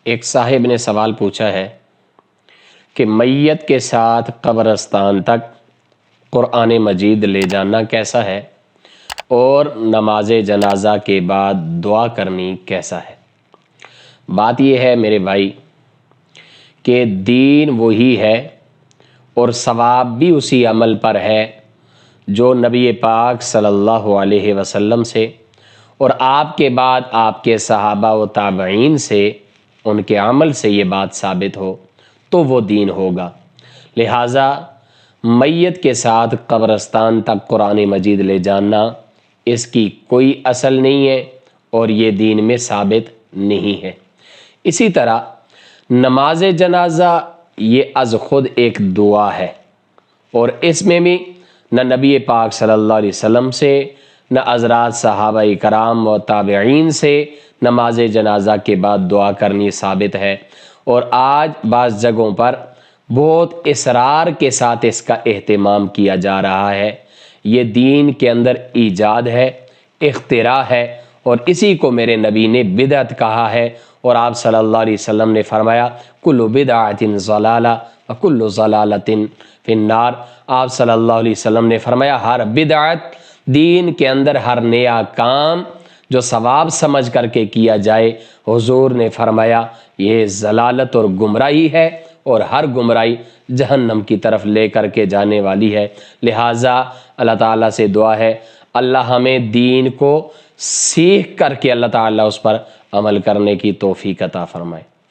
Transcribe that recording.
ایک صاحب نے سوال پوچھا ہے کہ میت کے ساتھ قبرستان تک قرآن مجید لے جانا کیسا ہے اور نماز جنازہ کے بعد دعا کرنی کیسا ہے۔ بات یہ ہے میرے بھائی کہ دین وہی ہے اور ثواب بھی اسی عمل پر ہے جو نبی پاک صلی اللہ علیہ وسلم سے اور آپ کے بعد آپ کے صحابہ و تابعین سے ان کے عمل سے یہ بات ثابت ہو تو وہ دین ہوگا۔ لہٰذا میت کے ساتھ قبرستان تک قرآن مجید لے جانا اس کی کوئی اصل نہیں ہے اور یہ دین میں ثابت نہیں ہے۔ اسی طرح نماز جنازہ یہ از خود ایک دعا ہے اور اس میں بھی نہ نبی پاک صلی اللہ علیہ وسلم سے نہ حضرات صحابہ کرام و تابعین سے نماز جنازہ کے بعد دعا کرنی ثابت ہے، اور آج بعض جگہوں پر بہت اصرار کے ساتھ اس کا اہتمام کیا جا رہا ہے۔ یہ دین کے اندر ایجاد ہے، اختراع ہے، اور اسی کو میرے نبی نے بدعت کہا ہے، اور آپ صلی اللہ علیہ وسلم نے فرمایا کل بدعت ضلالہ وکل ضلالۃ فی النار۔ آپ صلی اللہ علیہ وسلم نے فرمایا ہر بدعت، دین کے اندر ہر نیا کام جو ثواب سمجھ کر کے کیا جائے، حضور نے فرمایا یہ ضلالت اور گمراہی ہے، اور ہر گمراہی جہنم کی طرف لے کر کے جانے والی ہے۔ لہٰذا اللہ تعالیٰ سے دعا ہے اللہ ہمیں دین کو سیکھ کر کے اللہ تعالیٰ اس پر عمل کرنے کی توفیق عطا فرمائے۔